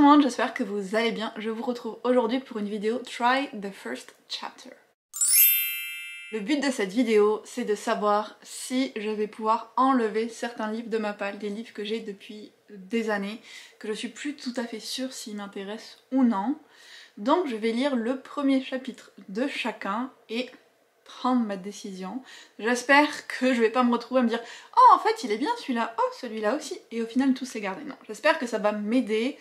tout le monde, j'espère que vous allez bien. Je vous retrouve aujourd'hui pour une vidéo Try the First Chapter. Le but de cette vidéo, c'est de savoir si je vais pouvoir enlever certains livres de ma palle, des livres que j'ai depuis des années, que je suis plus tout à fait sûre s'ils m'intéressent ou non. Donc je vais lire le premier chapitre de chacun et prendre ma décision. J'espère que je vais pas me retrouver à me dire « Oh en fait il est bien celui-là, oh celui-là aussi » et au final tous les garder. Non, j'espère que ça va m'aider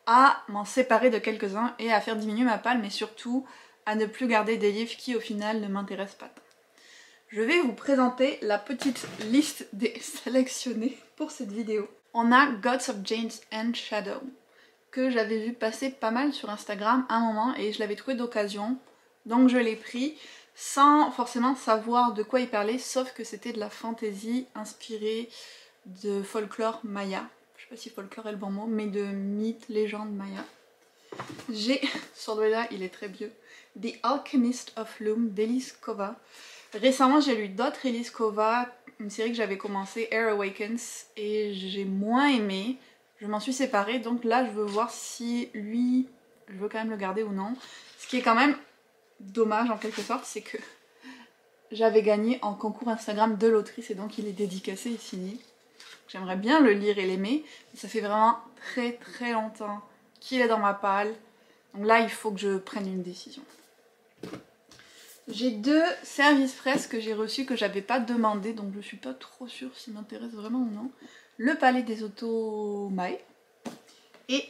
à m'en séparer de quelques-uns et à faire diminuer ma palle, mais surtout à ne plus garder des livres qui au final ne m'intéressent pas tant. Je vais vous présenter la petite liste des sélectionnés pour cette vidéo. On a Gods of Jade and Shadow, que j'avais vu passer pas mal sur Instagram à un moment et je l'avais trouvé d'occasion, donc je l'ai pris sans forcément savoir de quoi il parlait, sauf que c'était de la fantasy inspirée de folklore maya. Je sais pas si folklore est le bon mot, mais de mythes, légendes maya. J'ai, celui-là il est très vieux, The Alchemist of Loom d'Elise Kova. Récemment j'ai lu d'autres Elise Kova, une série que j'avais commencé, Air Awakens, et j'ai moins aimé. Je m'en suis séparée, donc là je veux voir si lui, je veux quand même le garder ou non. Ce qui est quand même dommage en quelque sorte, c'est que j'avais gagné en concours Instagram de l'autrice et donc il est dédicacé et signé. J'aimerais bien le lire et l'aimer, mais ça fait vraiment très longtemps qu'il est dans ma palle. Donc là il faut que je prenne une décision. J'ai deux services presse que j'ai reçus que j'avais pas demandé, donc je suis pas trop sûre s'ils m'intéressent vraiment ou non. Le Palais des Automae et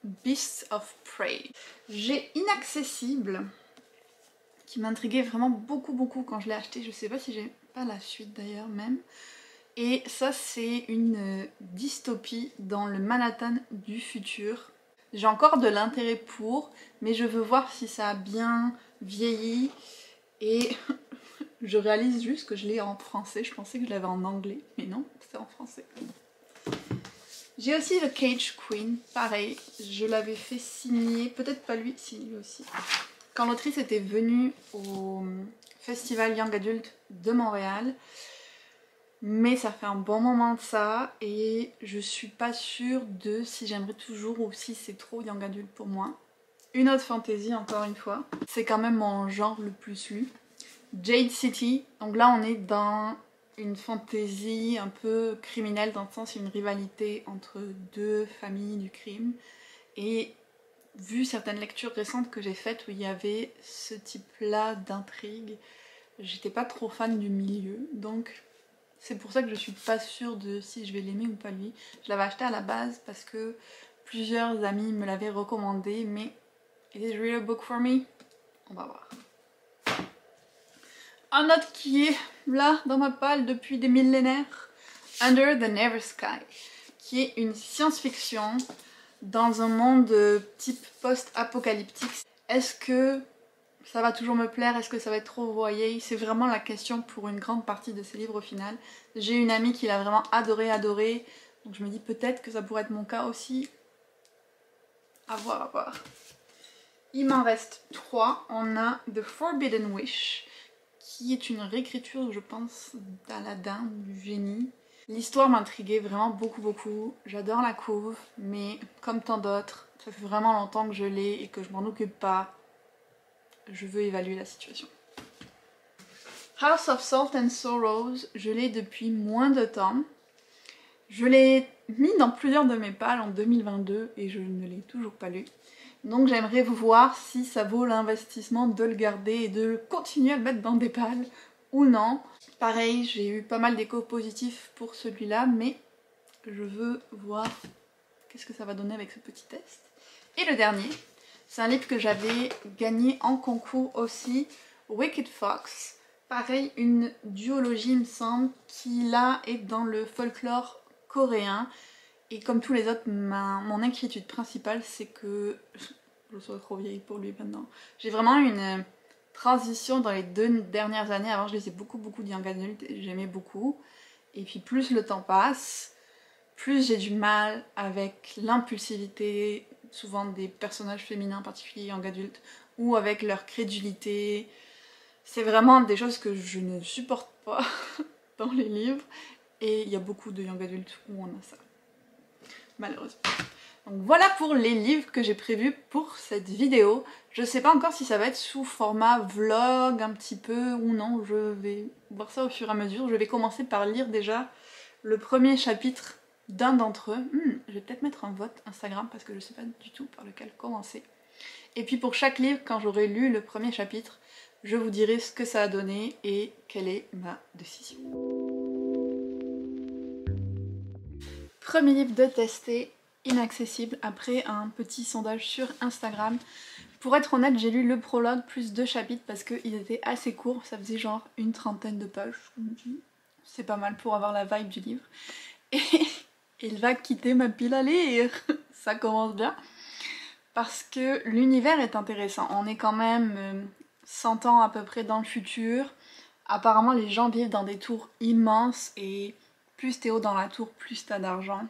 Beasts of Prey. J'ai Inaccessible qui m'intriguait vraiment beaucoup quand je l'ai acheté. Je sais pas si j'ai pas la suite d'ailleurs même. Et ça c'est une dystopie dans le Manhattan du futur. J'ai encore de l'intérêt pour, mais je veux voir si ça a bien vieilli. Et je réalise juste que je l'ai en français. Je pensais que je l'avais en anglais, mais non, c'est en français. J'ai aussi The Cage Queen, pareil, je l'avais fait signer, peut-être pas lui, si lui aussi. Quand l'autrice était venue au Festival Young Adult de Montréal, mais ça fait un bon moment de ça et je suis pas sûre de si j'aimerais toujours ou si c'est trop Young Adult pour moi. Une autre fantasy encore une fois, c'est quand même mon genre le plus lu. Jade City, donc là on est dans une fantasy un peu criminelle dans le sens une rivalité entre deux familles du crime et vu certaines lectures récentes que j'ai faites où il y avait ce type là d'intrigue, j'étais pas trop fan du milieu donc c'est pour ça que je suis pas sûre de si je vais l'aimer ou pas lui. Je l'avais acheté à la base parce que plusieurs amis me l'avaient recommandé mais is it really a book for me? On va voir. Un autre qui est là dans ma palle depuis des millénaires, Under the Never Sky, qui est une science-fiction dans un monde type post-apocalyptique. Est-ce que ça va toujours me plaire? Est-ce que ça va être trop voyé? C'est vraiment la question pour une grande partie de ces livres au final. J'ai une amie qui l'a vraiment adoré, donc je me dis peut-être que ça pourrait être mon cas aussi. À voir, à voir. Il m'en reste 3. On a The Forbidden Wish, qui est une réécriture, je pense, d'Aladin, du génie. L'histoire m'intriguait vraiment beaucoup. J'adore la couve, mais comme tant d'autres, ça fait vraiment longtemps que je l'ai et que je m'en occupe pas. Je veux évaluer la situation. House of Salt and Sorrows, je l'ai depuis moins de temps. Je l'ai mis dans plusieurs de mes palles en 2022 et je ne l'ai toujours pas lu. Donc j'aimerais voir si ça vaut l'investissement de le garder et de continuer à le mettre dans des palles ou non. Pareil, j'ai eu pas mal d'échos positifs pour celui-là, mais je veux voir qu'est-ce que ça va donner avec ce petit test. Et le dernier, c'est un livre que j'avais gagné en concours aussi, Wicked Fox. Pareil, une duologie il me semble, qui là est dans le folklore coréen. Et comme tous les autres, mon inquiétude principale, c'est que je sois trop vieille pour lui maintenant. J'ai vraiment eu une transition dans les 2 dernières années. Avant, je lisais beaucoup de young adult et j'aimais beaucoup. Et puis plus le temps passe, plus j'ai du mal avec l'impulsivité, souvent des personnages féminins, en particulier young adult, ou avec leur crédulité. C'est vraiment des choses que je ne supporte pas dans les livres. Et il y a beaucoup de young adult où on a ça. Malheureusement. Donc voilà pour les livres que j'ai prévus pour cette vidéo. Je sais pas encore si ça va être sous format vlog un petit peu ou non, je vais voir ça au fur et à mesure. Je vais commencer par lire déjà le premier chapitre d'un d'entre eux. Je vais peut-être mettre un vote Instagram parce que je sais pas du tout par lequel commencer. Et puis pour chaque livre, quand j'aurai lu le premier chapitre, je vous dirai ce que ça a donné et quelle est ma décision. Premier livre de tester, Inaccessible, après un petit sondage sur Instagram. Pour être honnête, j'ai lu le prologue plus 2 chapitres parce qu'ils étaient assez courts, ça faisait genre une trentaine de pages. C'est pas mal pour avoir la vibe du livre. Et il va quitter ma pile à lire, ça commence bien. Parce que l'univers est intéressant, on est quand même 100 ans à peu près dans le futur. Apparemment les gens vivent dans des tours immenses et plus t'es haut dans la tour, plus t'as d'argent.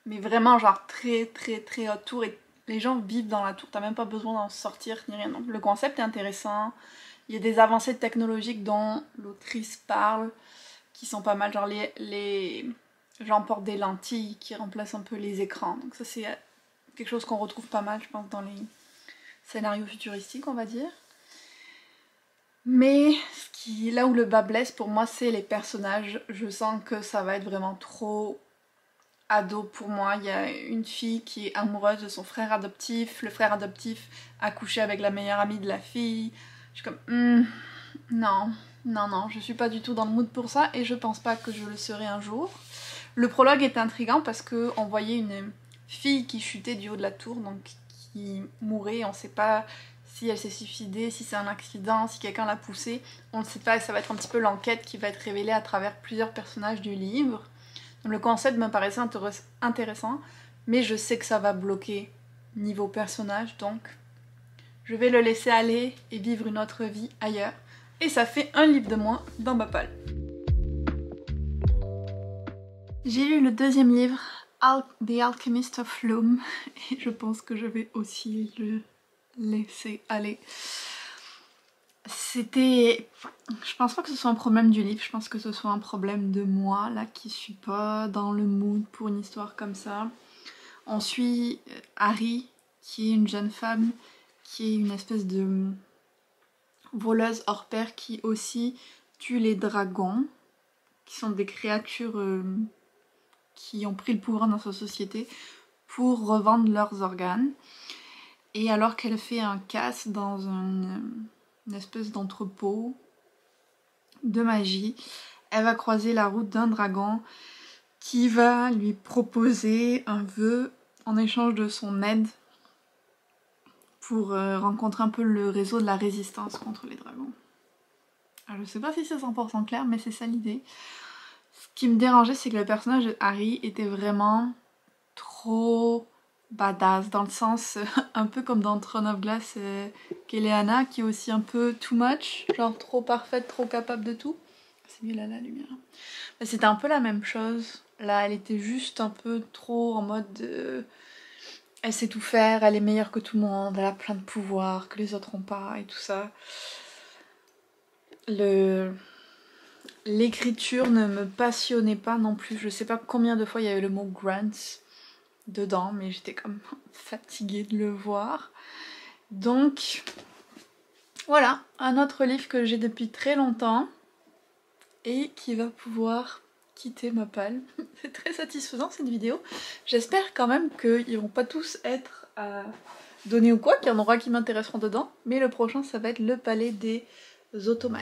Mais vraiment genre très haute tour et les gens vivent dans la tour, t'as même pas besoin d'en sortir ni rien. Donc le concept est intéressant, il y a des avancées technologiques dont l'autrice parle qui sont pas mal, genre les gens portent des lentilles qui remplacent un peu les écrans. Donc ça c'est quelque chose qu'on retrouve pas mal je pense dans les scénarios futuristiques on va dire. Mais là où le bas blesse pour moi c'est les personnages, je sens que ça va être vraiment trop ado pour moi. Il y a une fille qui est amoureuse de son frère adoptif, le frère adoptif a couché avec la meilleure amie de la fille. Je suis comme non, je suis pas du tout dans le mood pour ça et je pense pas que je le serai un jour. Le prologue est intriguant parce qu'on voyait une fille qui chutait du haut de la tour, donc qui mourait, on sait pas si elle s'est suicidée, si c'est un accident, si quelqu'un l'a poussée, on ne sait pas, ça va être un petit peu l'enquête qui va être révélée à travers plusieurs personnages du livre. Le concept me paraissait intéressant, mais je sais que ça va bloquer niveau personnage, donc je vais le laisser aller et vivre une autre vie ailleurs. Et ça fait un livre de moins dans ma palle. J'ai lu le deuxième livre, The Alchemist of Loom, et je pense que je vais aussi le laisser aller. Je pense pas que ce soit un problème du livre, je pense que ce soit un problème de moi, là, qui suis pas dans le mood pour une histoire comme ça. On suit Harry, qui est une jeune femme, qui est une espèce de voleuse hors pair, qui aussi tue les dragons, qui sont des créatures qui ont pris le pouvoir dans sa société, pour revendre leurs organes. Et alors qu'elle fait un casse dans une espèce d'entrepôt de magie, elle va croiser la route d'un dragon qui va lui proposer un vœu en échange de son aide pour rencontrer un peu le réseau de la résistance contre les dragons. Alors, je sais pas si c'est 100% clair, mais c'est ça l'idée. Ce qui me dérangeait, c'est que le personnage de Harry était vraiment trop badass, dans le sens un peu comme dans Throne of Glass, Keleana, qui est aussi un peu too much, genre trop parfaite, trop capable de tout. C'est mieux là la lumière. C'était un peu la même chose. Là, elle était juste un peu trop en mode elle sait tout faire, elle est meilleure que tout le monde, elle a plein de pouvoirs que les autres n'ont pas et tout ça. L'écriture ne me passionnait pas non plus. Je sais pas combien de fois il y avait le mot grants dedans, mais j'étais comme fatiguée de le voir. Donc voilà, un autre livre que j'ai depuis très longtemps et qui va pouvoir quitter ma palle. C'est très satisfaisant cette vidéo. J'espère quand même qu'ils vont pas tous être à donner ou quoi, qu'il y en aura qui m'intéresseront dedans, mais le prochain ça va être le palais des Ottomans.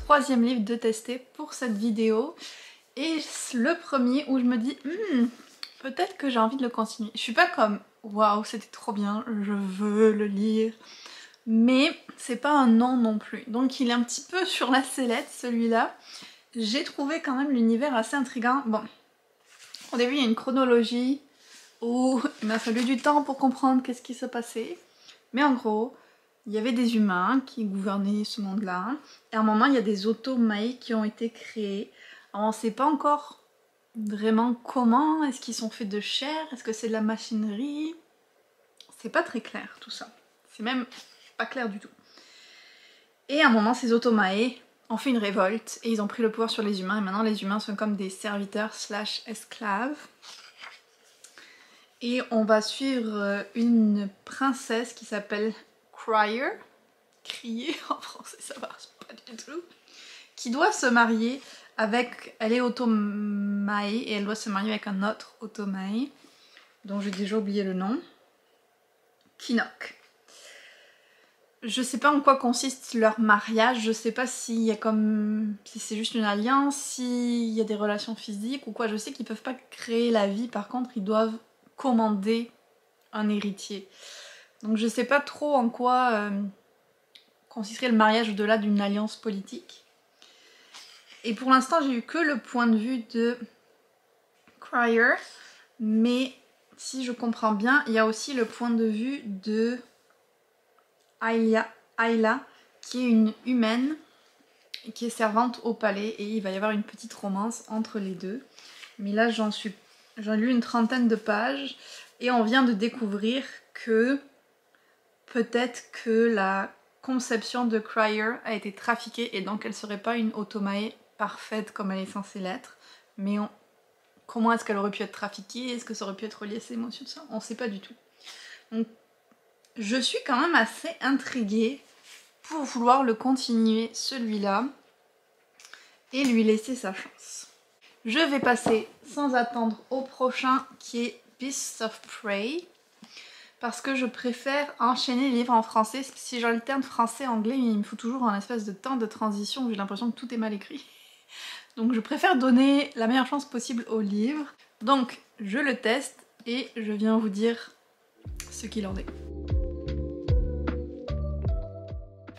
Troisième livre de tester pour cette vidéo et le premier où je me dis peut-être que j'ai envie de le continuer. Je suis pas comme waouh c'était trop bien, je veux le lire, mais c'est pas un non plus, donc il est un petit peu sur la sellette celui-là. J'ai trouvé quand même l'univers assez intriguant. Bon, au début il y a une chronologie où il m'a fallu du temps pour comprendre qu'est-ce qui se passait, mais en gros il y avait des humains qui gouvernaient ce monde-là, et à un moment il y a des Ottomans qui ont été créés Alors, on sait pas encore vraiment comment, est-ce qu'ils sont faits de chair, est-ce que c'est de la machinerie? C'est pas très clair tout ça, c'est même pas clair du tout. Et à un moment ces Otomae ont fait une révolte et ils ont pris le pouvoir sur les humains et maintenant les humains sont comme des serviteurs / esclaves. Et on va suivre une princesse qui s'appelle Crier, crier en français ça marche pas du tout, qui doit se marier avec, elle est Otomae et elle doit se marier avec un autre Otomae dont j'ai déjà oublié le nom, Kinok. Je sais pas en quoi consiste leur mariage, je sais pas s'il y a comme, si c'est juste une alliance, s'il y a des relations physiques ou quoi. Je sais qu'ils peuvent pas créer la vie, par contre ils doivent commander un héritier. Donc je sais pas trop en quoi consisterait le mariage au-delà d'une alliance politique. Et pour l'instant j'ai eu que le point de vue de Crier, mais si je comprends bien, il y a aussi le point de vue de Ayla, qui est une humaine, qui est servante au palais, et il va y avoir une petite romance entre les deux. Mais là j'en lu une trentaine de pages, et on vient de découvrir que peut-être que la conception de Crier a été trafiquée, et donc elle serait pas une Otomae parfaite comme elle est censée l'être, mais comment est-ce qu'elle aurait pu être trafiquée? Est-ce que ça aurait pu être relié à ses émotions? Ça, on sait pas du tout. Donc, je suis quand même assez intriguée pour vouloir le continuer celui-là et lui laisser sa chance. Je vais passer sans attendre au prochain qui est Beasts of Prey parce que je préfère enchaîner les livres en français. Si j'alterne français-anglais, il me faut toujours un espèce de temps de transition où j'ai l'impression que tout est mal écrit. Donc je préfère donner la meilleure chance possible au livre. Donc je le teste et je viens vous dire ce qu'il en est.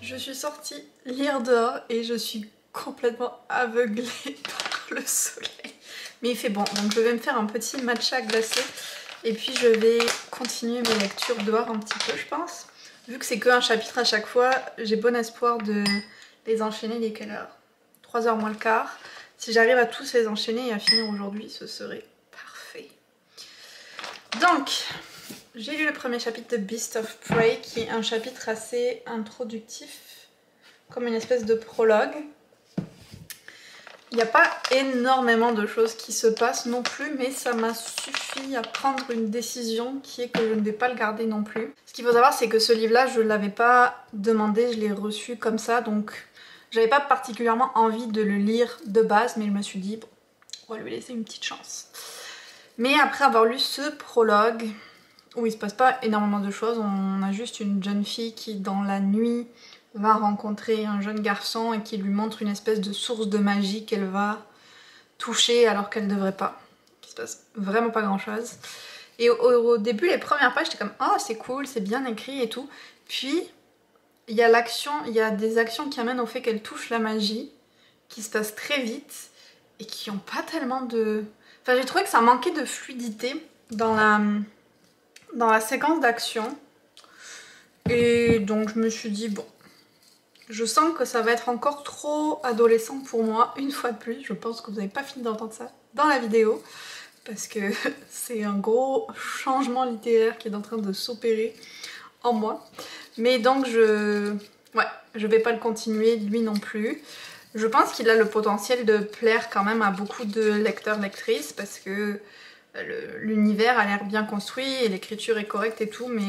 Je suis sortie lire dehors et je suis complètement aveuglée par le soleil. Mais il fait bon, donc je vais me faire un petit matcha glacé et puis je vais continuer mes lectures dehors un petit peu je pense. Vu que c'est qu'un chapitre à chaque fois, j'ai bon espoir de les enchaîner. Il est quelle heure? 3h moins le quart. Si j'arrive à tous les enchaîner et à finir aujourd'hui, ce serait parfait. Donc, j'ai lu le premier chapitre de Beasts of Prey, qui est un chapitre assez introductif, comme une espèce de prologue. Il n'y a pas énormément de choses qui se passent non plus, mais ça m'a suffi à prendre une décision qui est que je ne vais pas le garder non plus. Ce qu'il faut savoir, c'est que ce livre-là, je ne l'avais pas demandé, je l'ai reçu comme ça, donc j'avais pas particulièrement envie de le lire de base, mais je me suis dit, bon, on va lui laisser une petite chance. Mais après avoir lu ce prologue, où il se passe pas énormément de choses, on a juste une jeune fille qui, dans la nuit, va rencontrer un jeune garçon et qui lui montre une espèce de source de magie qu'elle va toucher alors qu'elle devrait pas. Il se passe vraiment pas grand chose. Et au début, les premières pages, j'étais comme « Oh, c'est cool, c'est bien écrit et tout ». Puis, il y a l'action, il y a des actions qui amènent au fait qu'elle touche la magie, qui se passent très vite et qui ont pas tellement de... Enfin, j'ai trouvé que ça manquait de fluidité dans la séquence d'action. Et donc, je me suis dit, bon, je sens que ça va être encore trop adolescent pour moi, une fois de plus. Je pense que vous n'avez pas fini d'entendre ça dans la vidéo, parce que c'est un gros changement littéraire qui est en train de s'opérer en moi. Mais donc je vais pas le continuer, lui non plus. Je pense qu'il a le potentiel de plaire quand même à beaucoup de lecteurs, lectrices, parce que l'univers a l'air bien construit et l'écriture est correcte et tout, mais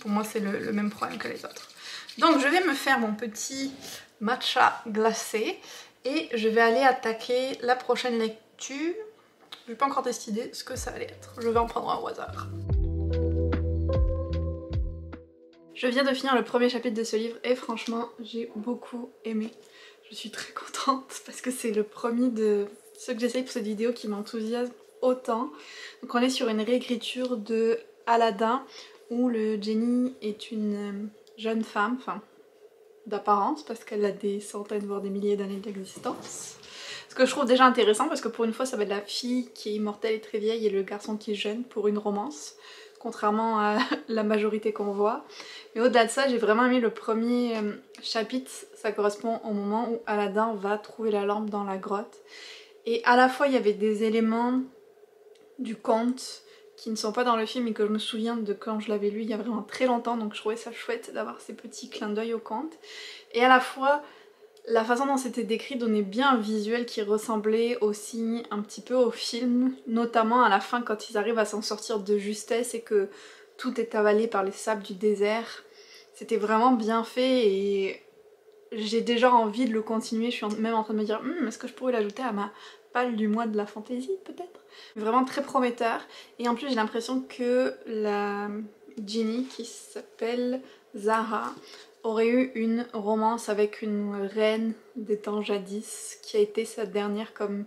pour moi c'est le même problème que les autres. Donc je vais me faire mon petit matcha glacé et je vais aller attaquer la prochaine lecture. Je n'ai pas encore décidé ce que ça allait être, je vais en prendre un au hasard. Je viens de finir le premier chapitre de ce livre et franchement j'ai beaucoup aimé. Je suis très contente parce que c'est le premier de ceux que j'essaye pour cette vidéo qui m'enthousiasme autant. Donc on est sur une réécriture de Aladdin où le génie est une jeune femme, enfin d'apparence parce qu'elle a des centaines voire des milliers d'années d'existence. Ce que je trouve déjà intéressant parce que pour une fois ça va être la fille qui est immortelle et très vieille et le garçon qui est jeune pour une romance, contrairement à la majorité qu'on voit. Mais au-delà de ça, j'ai vraiment aimé le premier chapitre, ça correspond au moment où Aladdin va trouver la lampe dans la grotte. Et à la fois il y avait des éléments du conte qui ne sont pas dans le film et que je me souviens de quand je l'avais lu il y a vraiment très longtemps, donc je trouvais ça chouette d'avoir ces petits clins d'œil au conte. Et à la fois la façon dont c'était décrit donnait bien un visuel qui ressemblait aussi un petit peu au film, notamment à la fin quand ils arrivent à s'en sortir de justesse et que tout est avalé par les sables du désert. C'était vraiment bien fait et j'ai déjà envie de le continuer, je suis même en train de me dire est-ce que je pourrais l'ajouter à ma palle du mois de la fantaisie peut-être. Vraiment très prometteur et en plus j'ai l'impression que la Ginny qui s'appelle Zara aurait eu une romance avec une reine des temps jadis qui a été sa dernière comme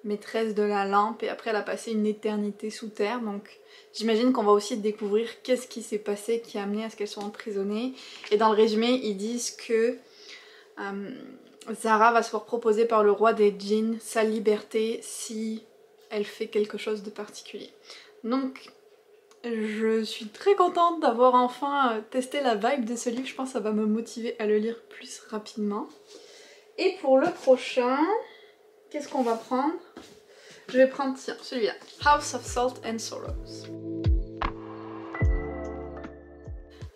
maîtresse de la lampe et après elle a passé une éternité sous terre, donc j'imagine qu'on va aussi découvrir qu'est-ce qui s'est passé qui a amené à ce qu'elle soit emprisonnée. Et dans le résumé ils disent que Zara va se voir proposer par le roi des djinns sa liberté si elle fait quelque chose de particulier. Donc je suis très contente d'avoir enfin testé la vibe de ce livre, je pense que ça va me motiver à le lire plus rapidement. Et pour le prochain, qu'est-ce qu'on va prendre? Je vais prendre, tiens, celui-là, House of Salt and Sorrows.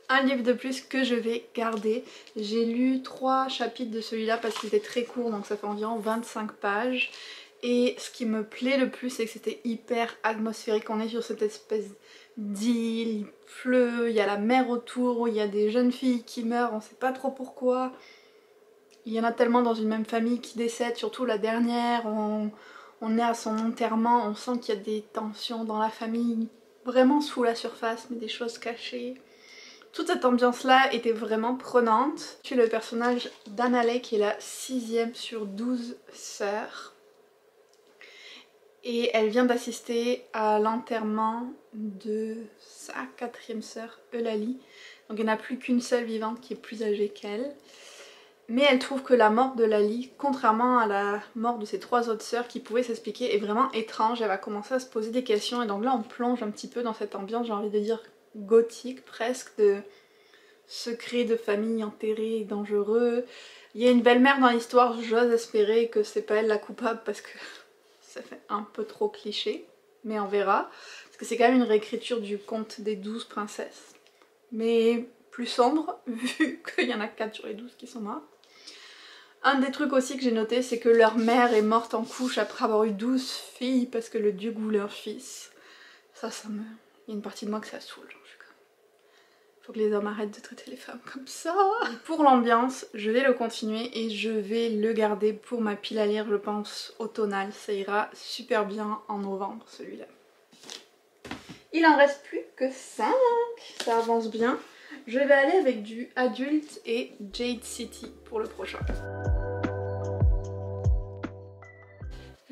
Un livre de plus que je vais garder. J'ai lu 3 chapitres de celui-là parce qu'il était très court, donc ça fait environ 25 pages. Et ce qui me plaît le plus, c'est que c'était hyper atmosphérique. On est sur cette espèce d'île, il pleut, il y a la mer autour, il y a des jeunes filles qui meurent, on sait pas trop pourquoi. Il y en a tellement dans une même famille qui décèdent, surtout la dernière. On est à son enterrement, on sent qu'il y a des tensions dans la famille, vraiment sous la surface, mais des choses cachées. Toute cette ambiance-là était vraiment prenante. Je suis le personnage d'Annalay qui est la 6e sur 12 sœurs. Et elle vient d'assister à l'enterrement de sa 4e sœur, Eulalie. Donc il n'y en a plus qu'une seule vivante qui est plus âgée qu'elle. Mais elle trouve que la mort de Lali, contrairement à la mort de ses 3 autres sœurs qui pouvaient s'expliquer, est vraiment étrange. Elle va commencer à se poser des questions et donc là on plonge un petit peu dans cette ambiance, j'ai envie de dire gothique presque, de secrets de famille enterrés et dangereux. Il y a une belle-mère dans l'histoire, j'ose espérer que c'est pas elle la coupable parce que ça fait un peu trop cliché, mais on verra. Parce que c'est quand même une réécriture du conte des 12 princesses, mais plus sombre vu qu'il y en a 4 sur les 12 qui sont mortes. Un des trucs aussi que j'ai noté, c'est que leur mère est morte en couche après avoir eu 12 filles parce que le duc voulait un fils. Ça me... Il y a une partie de moi que ça saoule. Genre, je suis comme... Faut que les hommes arrêtent de traiter les femmes comme ça. Pour l'ambiance, je vais le continuer et je vais le garder pour ma pile à lire, je pense, automnale. Ça ira super bien en novembre, celui-là. Il en reste plus que 5. Ça avance bien. Je vais aller avec du adulte et Jade City pour le prochain.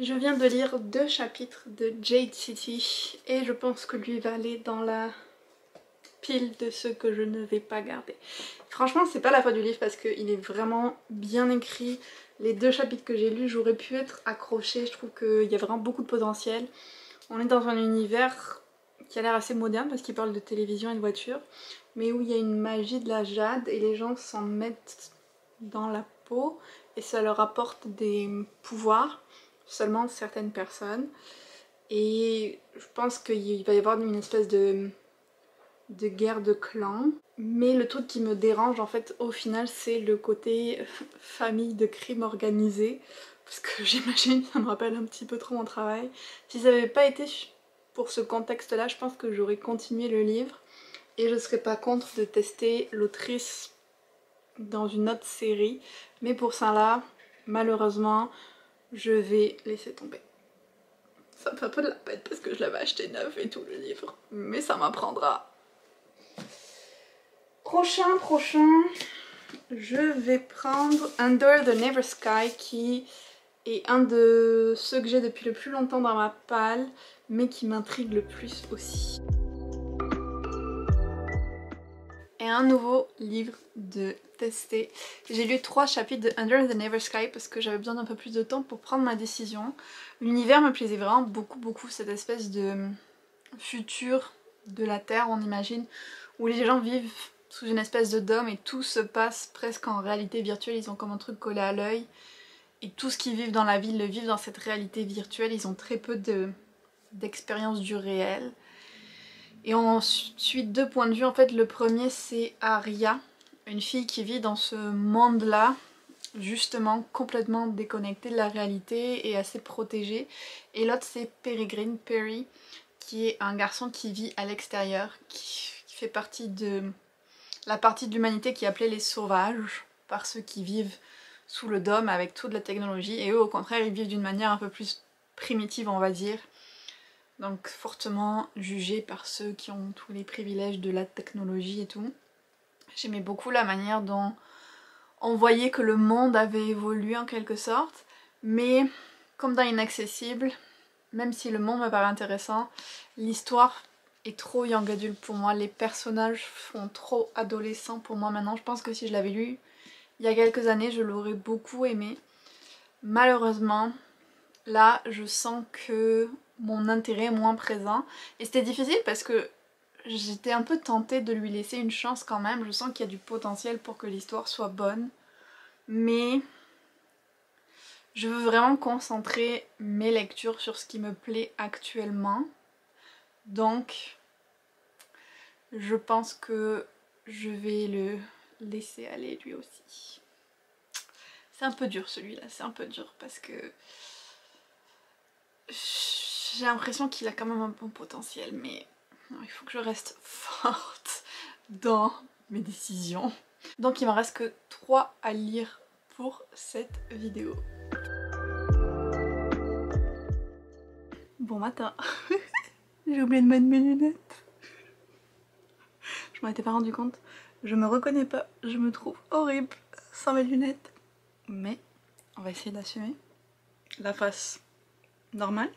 Je viens de lire 2 chapitres de Jade City et je pense que lui va aller dans la pile de ceux que je ne vais pas garder. Franchement c'est pas la faute du livre parce qu'il est vraiment bien écrit. Les 2 chapitres que j'ai lus, j'aurais pu être accrochée, je trouve qu'il y a vraiment beaucoup de potentiel. On est dans un univers qui a l'air assez moderne parce qu'il parle de télévision et de voiture, mais où il y a une magie de la jade et les gens s'en mettent dans la peau et ça leur apporte des pouvoirs, seulement certaines personnes. Et je pense qu'il va y avoir une espèce de guerre de clans. Mais le truc qui me dérange en fait au final c'est le côté famille de crime organisé. Parce que j'imagine ça me rappelle un petit peu trop mon travail. Si ça n'avait pas été pour ce contexte là, je pense que j'aurais continué le livre. Et je serais pas contre de tester l'autrice dans une autre série. Mais pour ça là, malheureusement, je vais laisser tomber. Ça me fait un peu de la peine parce que je l'avais acheté neuf et tout le livre. Mais ça m'apprendra. Prochain, je vais prendre Under the Never Sky qui est un de ceux que j'ai depuis le plus longtemps dans ma palle mais qui m'intrigue le plus aussi. Et un nouveau livre de tester. J'ai lu 3 chapitres de Under the Never Sky parce que j'avais besoin d'un peu plus de temps pour prendre ma décision. L'univers me plaisait vraiment beaucoup, cette espèce de futur de la Terre on imagine, où les gens vivent sous une espèce de dôme et tout se passe presque en réalité virtuelle, ils ont comme un truc collé à l'œil. et tout ce qu'ils vivent dans la vie, le vivent dans cette réalité virtuelle. Ils ont très peu d'expérience du réel. Et ensuite, deux points de vue. En fait, le premier, c'est Aria, une fille qui vit dans ce monde-là, justement complètement déconnectée de la réalité et assez protégée. Et l'autre, c'est Peregrine, Perry, qui est un garçon qui vit à l'extérieur, qui fait partie de la partie de l'humanité qui est appelée les sauvages, par ceux qui vivent sous le dôme avec toute la technologie. Et eux, au contraire, ils vivent d'une manière un peu plus primitive, on va dire. Donc fortement jugés par ceux qui ont tous les privilèges de la technologie et tout. J'aimais beaucoup la manière dont on voyait que le monde avait évolué en quelque sorte, mais comme dans Inaccessible, même si le monde me paraît intéressant, l'histoire est trop young adult pour moi, les personnages font trop adolescents pour moi maintenant. Je pense que si je l'avais lu il y a quelques années, je l'aurais beaucoup aimé. Malheureusement, là, je sens que mon intérêt est moins présent. Et c'était difficile parce que j'étais un peu tentée de lui laisser une chance quand même. Je sens qu'il y a du potentiel pour que l'histoire soit bonne. Mais je veux vraiment concentrer mes lectures sur ce qui me plaît actuellement. Donc, je pense que je vais le laisser aller lui aussi. C'est un peu dur celui-là, c'est un peu dur parce que j'ai l'impression qu'il a quand même un bon potentiel, mais non, il faut que je reste forte dans mes décisions. Donc il m'en reste que 3 à lire pour cette vidéo. Bon matin. J'ai oublié de mettre mes lunettes. Je m'en étais pas rendu compte. Je me reconnais pas, je me trouve horrible sans mes lunettes. Mais on va essayer d'assumer la face normale.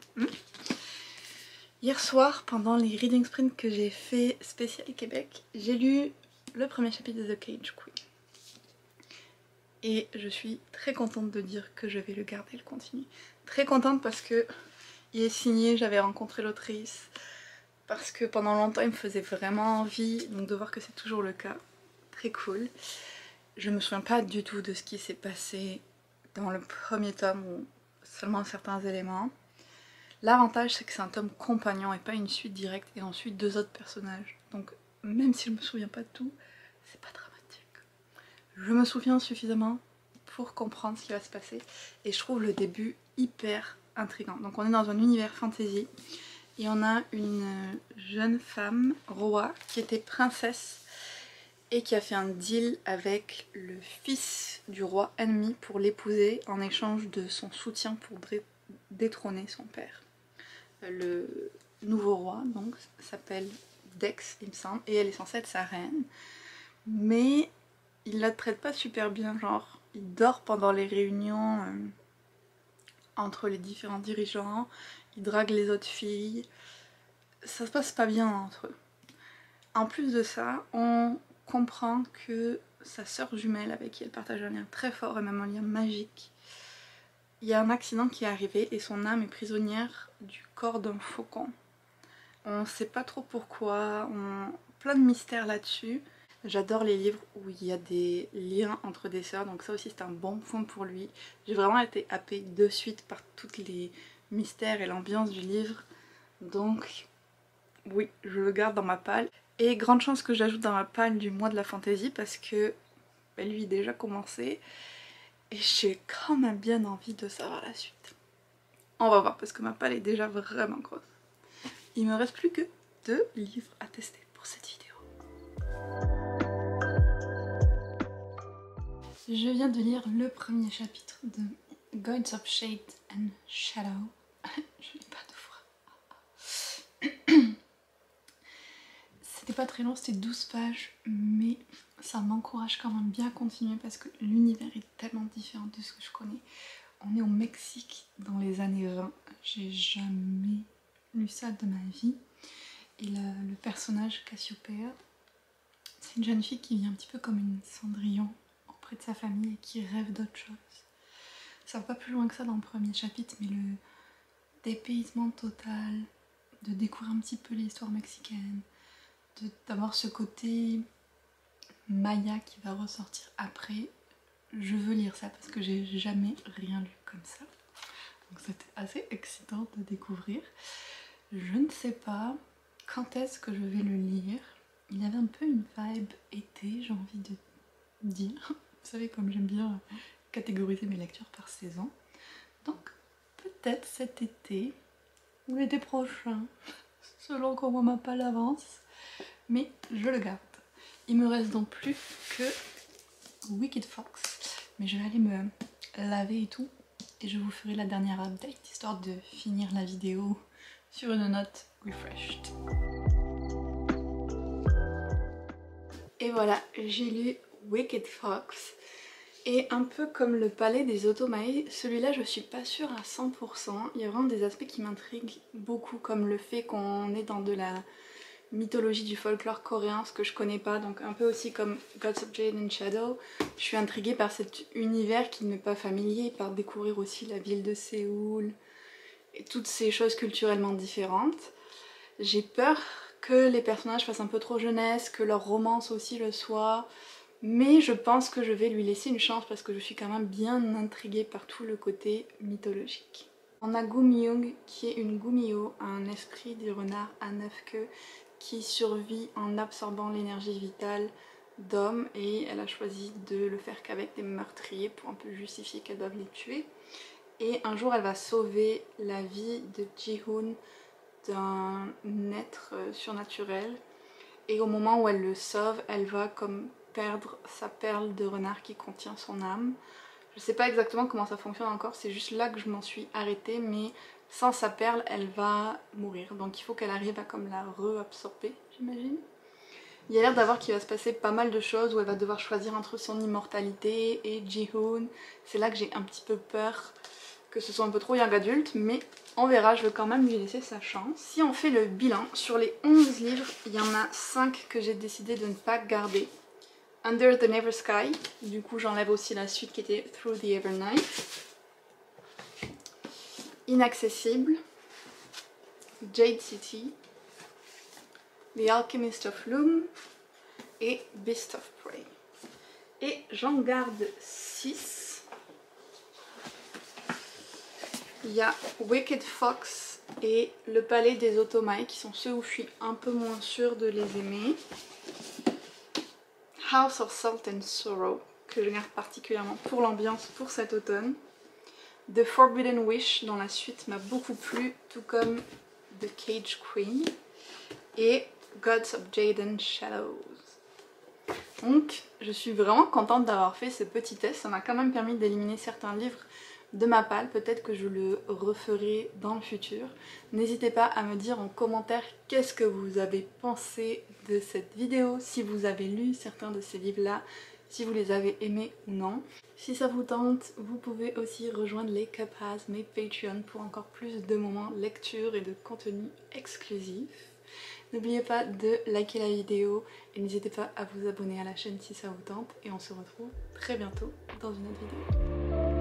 Hier soir, pendant les reading sprints que j'ai fait spécial Québec, j'ai lu le premier chapitre de The Cage Queen. Et je suis très contente de dire que je vais le garder, le continuer. Très contente parce que il est signé, j'avais rencontré l'autrice, parce que pendant longtemps il me faisait vraiment envie, donc de voir que c'est toujours le cas, très cool. Je me souviens pas du tout de ce qui s'est passé dans le premier tome, ou seulement certains éléments. L'avantage c'est que c'est un tome compagnon et pas une suite directe, et ensuite 2 autres personnages. Donc même si je me souviens pas de tout, c'est pas dramatique. Je me souviens suffisamment pour comprendre ce qui va se passer, et je trouve le début hyper intriguant. Donc on est dans un univers fantasy, et on a une jeune femme, Roa, qui était princesse, et qui a fait un deal avec le fils du roi ennemi pour l'épouser en échange de son soutien pour détrôner son père. Le nouveau roi donc s'appelle Dex, il me semble, et elle est censée être sa reine, mais il la traite pas super bien, genre il dort pendant les réunions entre les différents dirigeants, il drague les autres filles, ça se passe pas bien entre eux. En plus de ça, on comprend que sa sœur jumelle, avec qui elle partage un lien très fort et même un lien magique, il y a un accident qui est arrivé et son âme est prisonnière du corps d'un faucon. On sait pas trop pourquoi, plein de mystères là-dessus. J'adore les livres où il y a des liens entre des sœurs, donc ça aussi c'est un bon point pour lui. J'ai vraiment été happée de suite par tous les mystères et l'ambiance du livre, donc oui, je le garde dans ma palle. Et grande chance que j'ajoute dans ma palle du mois de la fantaisie parce que lui est déjà commencé et j'ai quand même bien envie de savoir la suite. On va voir parce que ma palle est déjà vraiment grosse. Il me reste plus que 2 livres à tester pour cette vidéo. Je viens de lire le premier chapitre de Gods of Shade and Shadow. Je n'ai pas de voix. C'était pas très long, c'était 12 pages, mais ça m'encourage quand même bien à continuer parce que l'univers est tellement différent de ce que je connais. On est au Mexique dans les années 20, j'ai jamais lu ça de ma vie. Et le personnage Cassiopeia, c'est une jeune fille qui vit un petit peu comme une Cendrillon auprès de sa famille et qui rêve d'autre chose. Ça va pas plus loin que ça dans le premier chapitre, mais le dépaysement total, de découvrir un petit peu l'histoire mexicaine, d'avoir ce côté Maya qui va ressortir après, je veux lire ça parce que j'ai jamais rien lu comme ça. Donc c'était assez excitant de découvrir. Je ne sais pas quand est-ce que je vais le lire. Il avait un peu une vibe été, j'ai envie de dire. Vous savez comme j'aime bien catégoriser mes lectures par saison. Donc peut-être cet été ou l'été prochain, selon comment ma palle avance. Mais je le garde. Il me reste donc plus que Wicked Fox. Mais je vais aller me laver et tout. Et je vous ferai la dernière update, histoire de finir la vidéo sur une note refreshed. Et voilà, j'ai lu Wicked Fox. Et un peu comme le Palais des Automae, celui-là je suis pas sûre à 100%. Il y a vraiment des aspects qui m'intriguent beaucoup, comme le fait qu'on est dans de la mythologie du folklore coréen, ce que je connais pas, donc un peu aussi comme Gods of Jade and Shadow. Je suis intriguée par cet univers qui ne m'est pas familier, par découvrir aussi la ville de Séoul et toutes ces choses culturellement différentes. J'ai peur que les personnages fassent un peu trop jeunesse, que leur romance aussi le soit, mais je pense que je vais lui laisser une chance parce que je suis quand même bien intriguée par tout le côté mythologique. On a Gumyung qui est une Gumio, un esprit du renard à 9 queues qui survit en absorbant l'énergie vitale d'hommes, et elle a choisi de le faire qu'avec des meurtriers pour un peu justifier qu'elle doive les tuer. Et un jour elle va sauver la vie de Ji-hoon d'un être surnaturel, et au moment où elle le sauve, elle va comme perdre sa perle de renard qui contient son âme. Je sais pas exactement comment ça fonctionne encore, c'est juste là que je m'en suis arrêtée, mais sans sa perle, elle va mourir. Donc il faut qu'elle arrive à comme la re-absorber, j'imagine. Il y a l'air d'avoir qu'il va se passer pas mal de choses où elle va devoir choisir entre son immortalité et Ji-hoon. C'est là que j'ai un petit peu peur que ce soit un peu trop young adulte, mais on verra, je veux quand même lui laisser sa chance. Si on fait le bilan, sur les 11 livres, il y en a 5 que j'ai décidé de ne pas garder. Under the Never Sky, du coup j'enlève aussi la suite qui était Through the Evernight. Inaccessible, Jade City, The Alchemist of Loom et Beast of Prey. Et j'en garde 6. Il y a Wicked Fox et Le Palais des Automae qui sont ceux où je suis un peu moins sûre de les aimer. House of Salt and Sorrow, que je garde particulièrement pour l'ambiance pour cet automne. The Forbidden Wish, dont la suite m'a beaucoup plu, tout comme The Cage Queen. Et Gods of Jade and Shadows. Donc je suis vraiment contente d'avoir fait ce petit test, ça m'a quand même permis d'éliminer certains livres de ma palle, peut-être que je le referai dans le futur. N'hésitez pas à me dire en commentaire qu'est-ce que vous avez pensé de cette vidéo, si vous avez lu certains de ces livres-là, si vous les avez aimés ou non. Si ça vous tente, vous pouvez aussi rejoindre les Cupheads, mes Patreon, pour encore plus de moments lecture et de contenu exclusif. N'oubliez pas de liker la vidéo et n'hésitez pas à vous abonner à la chaîne si ça vous tente, et on se retrouve très bientôt dans une autre vidéo.